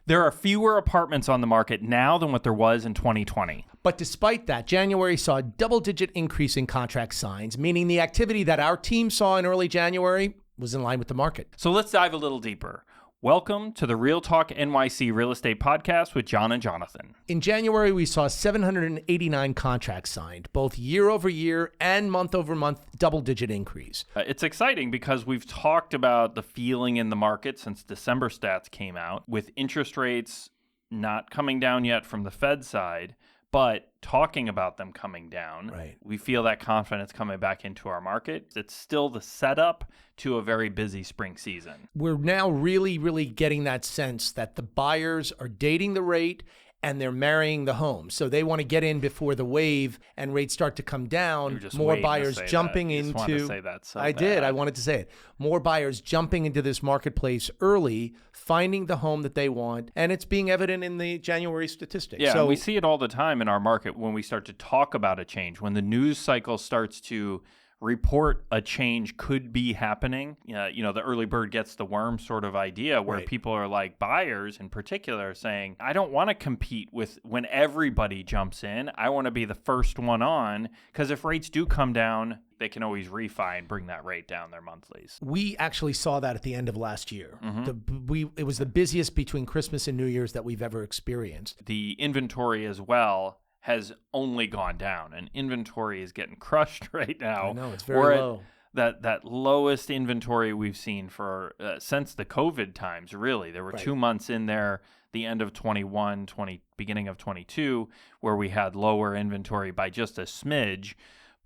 There are fewer apartments on the market now than what there was in 2020. But despite that, January saw a double-digit increase in contract signs, meaning the activity that our team saw in early January was in line with the market. So let's dive a little deeper. Welcome to the Real Talk NYC Real Estate Podcast with John and Jonathan. In January, we saw 789 contracts signed, both year over year and month over month, double-digit increase. It's exciting because we've talked about the feeling in the market since December stats came out, with interest rates not coming down yet from the Fed side, but talking about them coming down. Right. We feel that confidence coming back into our market. It's still the setup to a very busy spring season. We're now really getting that sense that the buyers are dating the rate and they're marrying the home. So they want to get in before the wave and rates start to come down. More buyers jumping into. Wanted to say that so I bad. did. I wanted to say it. More buyers jumping into this marketplace early, finding the home that they want, and it's being evident in the January statistics. Yeah, so we see it all the time in our market when we start to talk about a change, when the news cycle starts to report a change could be happening. The early bird gets the worm sort of idea, where Right. people are like, buyers in particular are saying, I don't want to compete with when everybody jumps in. I want to be the first one on, because if rates do come down, they can always refi and bring that rate down their monthlies. we actually saw that at the end of last year. Mm-hmm. It was the busiest between Christmas and New Year's that we've ever experienced. The inventory as well has only gone down, and inventory is getting crushed right now. I know, it's very We're low. at that lowest inventory we've seen for since the COVID times, really. There were Right. 2 months in there, the end of 21, beginning of 22, where we had lower inventory by just a smidge.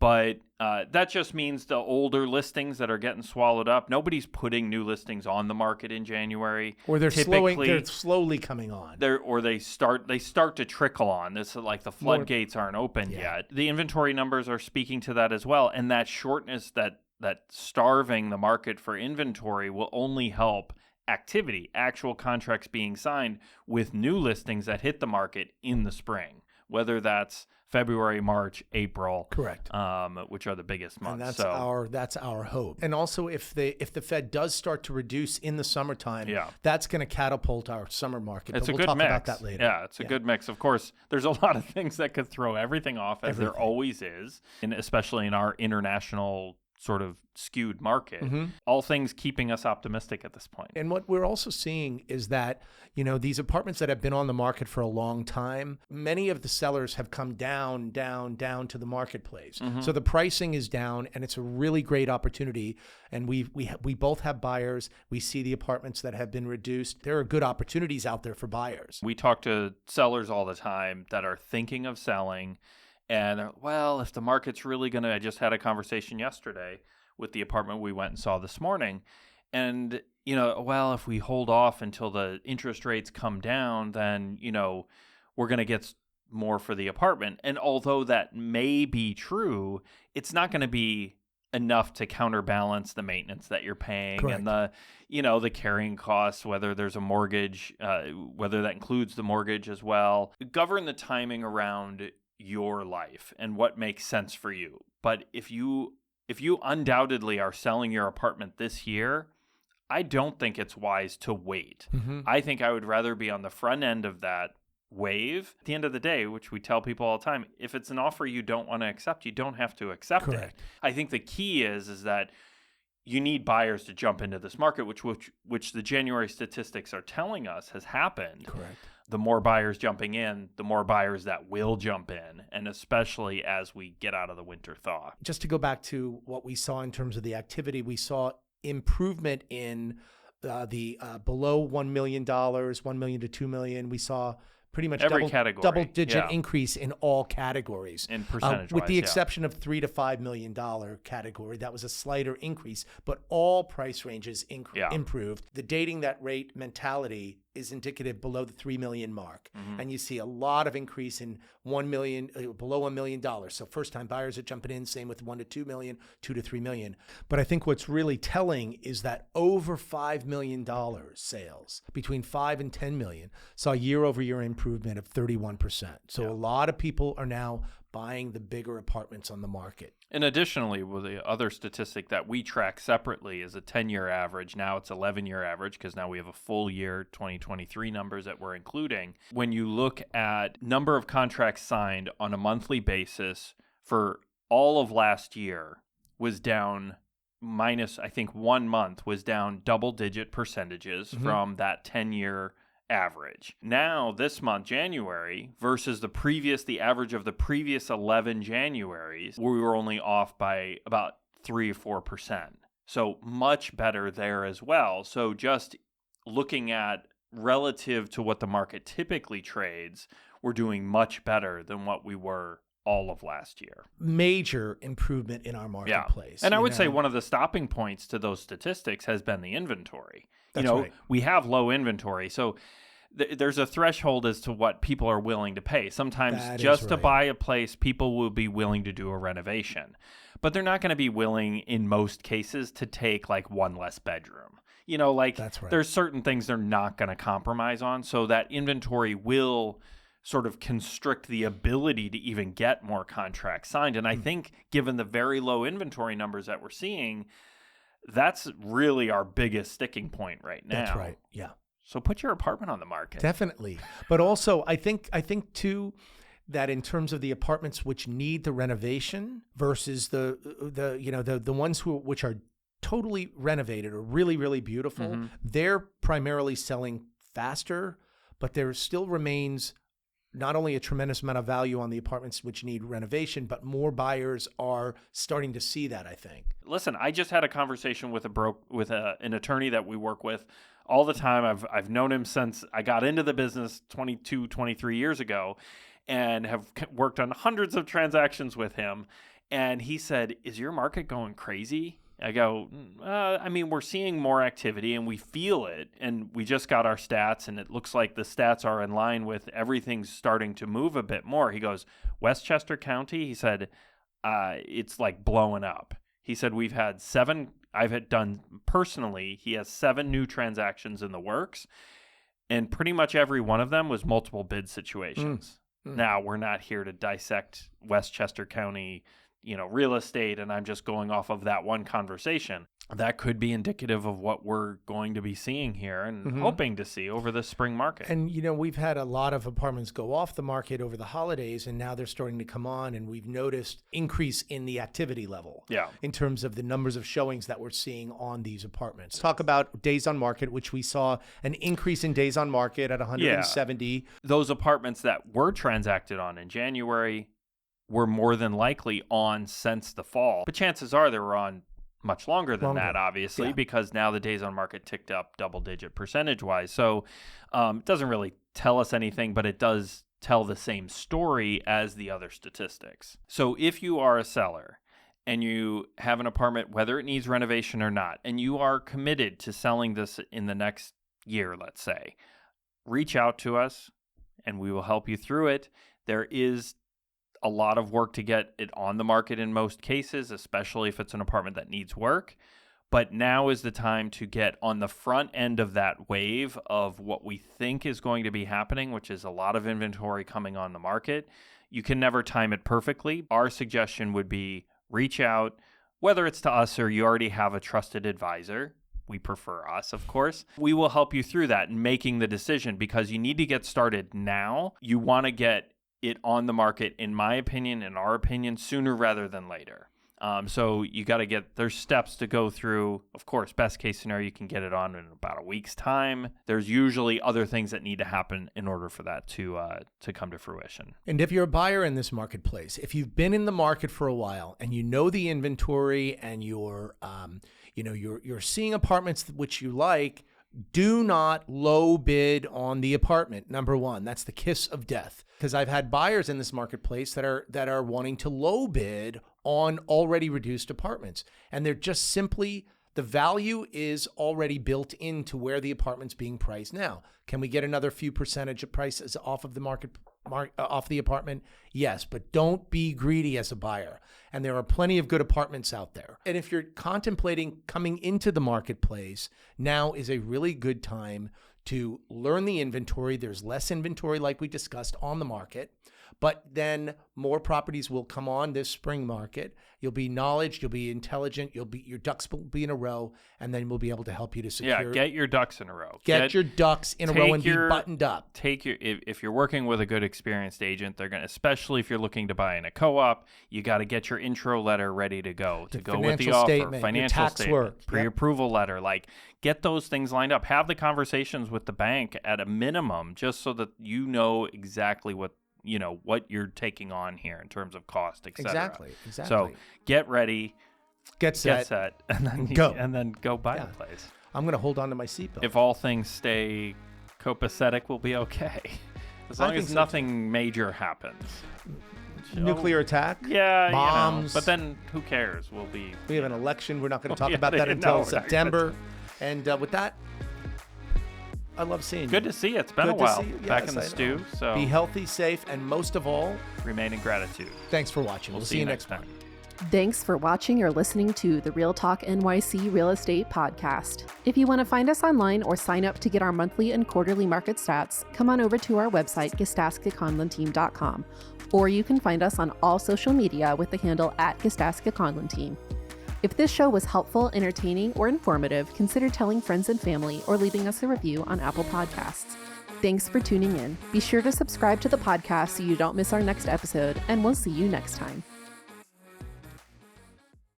But that just means the older listings that are getting swallowed up. Nobody's putting new listings on the market in January. Or they're Typically, slowly coming on. they start to trickle on. This is like the floodgates aren't open yet. The inventory numbers are speaking to that as well, and that shortness, that starving the market for inventory, will only help activity, actual contracts being signed with new listings that hit the market in the spring, whether that's February, March, April, Correct. Which are the biggest months. And that's our hope. And also, if the Fed does start to reduce in the summertime, that's going to catapult our summer market. It's but we'll a good talk mix. about that later. Yeah, it's a good mix. Of course, there's a lot of things that could throw everything off, as there always is, and especially in our international sort of skewed market. All things keeping us optimistic at this point. And what we're also seeing is that, these apartments that have been on the market for a long time, many of the sellers have come down to the marketplace. So the pricing is down, and it's a really great opportunity. And we both have buyers. We see the apartments that have been reduced. There are good opportunities out there for buyers. We talk to sellers all the time that are thinking of selling. And, well, if the market's really going to, I just had a conversation yesterday with the apartment we went and saw this morning. And, if we hold off until the interest rates come down, then, we're going to get more for the apartment. And although that may be true, it's not going to be enough to counterbalance the maintenance that you're paying. Correct. And the carrying costs, whether there's a mortgage, whether that includes the mortgage as well. Govern the timing around your life and what makes sense for you. But if you undoubtedly are selling your apartment this year, I don't think it's wise to wait. I think I would rather be on the front end of that wave. At the end of the day, which we tell people all the time, if it's an offer you don't want to accept, you don't have to accept it. I think the key is that you need buyers to jump into this market, which the January statistics are telling us has happened. Correct. The more buyers jumping in, the more buyers that will jump in, and especially as we get out of the winter thaw. Just to go back to what we saw in terms of the activity, we saw improvement in the below $1 million, $1 million to $2 million. We saw pretty much every category, double-digit increase in all categories, in percentage, with the exception of $3 to $5 million category. That was a slighter increase, but all price ranges improved. The dating that rate mentality is indicative below the 3 million mark. And you see a lot of increase in 1 million, below $1 million. So first time buyers are jumping in, same with 1 to 2 million, 2 to 3 million. But I think what's really telling is that over $5 million sales, between 5 and 10 million, saw year over year improvement of 31%. So a lot of people are now buying the bigger apartments on the market. And additionally, well, the other statistic that we track separately is a 10-year average. Now it's 11-year average because now we have a full year 2023 numbers that we're including. When you look at number of contracts signed on a monthly basis for all of last year was down minus, I think 1 month was down double-digit percentages from that 10-year average. Now, this month, January, versus the average of the previous 11 Januaries, we were only off by about 3 or 4%. So much better there as well. So just looking at relative to what the market typically trades, we're doing much better than what we were all of last year. Major improvement in our marketplace. Yeah. And I would say one of the stopping points to those statistics has been the inventory. That's right. We have low inventory. So there's a threshold as to what people are willing to pay. Sometimes to buy a place, people will be willing to do a renovation. But they're not going to be willing, in most cases, to take like one less bedroom. That's right. There's certain things they're not going to compromise on. So that inventory will sort of constrict the ability to even get more contracts signed. And I think given the very low inventory numbers that we're seeing, that's really our biggest sticking point right now. That's right. Yeah. So put your apartment on the market. Definitely. But also I think too that in terms of the apartments which need the renovation versus the ones which are totally renovated or really, really beautiful, they're primarily selling faster, but there still remains not only a tremendous amount of value on the apartments which need renovation, but more buyers are starting to see that, I think. Listen, I just had a conversation with an attorney that we work with all the time. I've known him since I got into the business 22, 23 years ago and have worked on hundreds of transactions with him. And he said, "Is your market going crazy?" I go, we're seeing more activity and we feel it. And we just got our stats and it looks like the stats are in line with everything's starting to move a bit more. He goes, Westchester County, he said, it's like blowing up. He said, he has 7 new transactions in the works. And pretty much every one of them was multiple bid situations. Now, we're not here to dissect Westchester County real estate, and I'm just going off of that one conversation. That could be indicative of what we're going to be seeing here and hoping to see over the spring market. And, we've had a lot of apartments go off the market over the holidays, and now they're starting to come on, and we've noticed increase in the activity level in terms of the numbers of showings that we're seeing on these apartments. Talk about days on market, which we saw an increase in days on market at 170. Yeah. Those apartments that were transacted on in January were more than likely on since the fall. But chances are they were on much longer than that, obviously, because now the days on market ticked up double-digit percentage-wise. So it doesn't really tell us anything, but it does tell the same story as the other statistics. So if you are a seller and you have an apartment, whether it needs renovation or not, and you are committed to selling this in the next year, let's say, reach out to us and we will help you through it. There is a lot of work to get it on the market in most cases, especially if it's an apartment that needs work. But now is the time to get on the front end of that wave of what we think is going to be happening, which is a lot of inventory coming on the market. You can never time it perfectly. Our suggestion would be reach out, whether it's to us or you already have a trusted advisor. We prefer us, of course. We will help you through that and making the decision because you need to get started now. You want to get it on the market, in my opinion, in our opinion, sooner rather than later. So you got to there's steps to go through. Of course, best case scenario, you can get it on in about a week's time. There's usually other things that need to happen in order for that to come to fruition. And if you're a buyer in this marketplace, if you've been in the market for a while and you know the inventory and you're seeing apartments which you like, do not low bid on the apartment. Number one, that's the kiss of death. Because I've had buyers in this marketplace that are wanting to low bid on already reduced apartments. And they're just simply, the value is already built into where the apartment's being priced now. Can we get another few percentage of prices off of the off the apartment? Yes, but don't be greedy as a buyer. And there are plenty of good apartments out there. And if you're contemplating coming into the marketplace, now is a really good time to learn the inventory. There's less inventory, like we discussed, on the market. But then more properties will come on this spring market. You'll be knowledge, you'll be intelligent, your ducks will be in a row, and then we'll be able to help you to secure. Yeah, get your ducks in a row. Get your ducks in a row and be buttoned up. If you're working with a good experienced agent, they're going to, especially if you're looking to buy in a co-op, you got to get your intro letter ready to go with the offer, financial statement, pre-approval letter. Like, get those things lined up. Have the conversations with the bank at a minimum, just so that you know exactly what you're taking on here in terms of cost, etc. Exactly. So get ready, get set, and then go buy the place. I'm going to hold on to my seatbelt. If all things stay copacetic, we'll be okay. As long as nothing major happens. Nuclear attack? Yeah, bombs. But then who cares? We have an election. We're not going to talk about that until September. And with that, I love seeing you. Good to see you. It's been a while. Back in the stew. So be healthy, safe, and most of all, remain in gratitude. Thanks for watching. We'll see you next time. Thanks for watching or listening to the Real Talk NYC Real Estate Podcast. If you want to find us online or sign up to get our monthly and quarterly market stats, come on over to our website, GasdaskaConlonTeam.com, or you can find us on all social media with the handle @GasdaskaConlonTeam. If this show was helpful, entertaining, or informative, consider telling friends and family or leaving us a review on Apple Podcasts. Thanks for tuning in. Be sure to subscribe to the podcast so you don't miss our next episode, and we'll see you next time.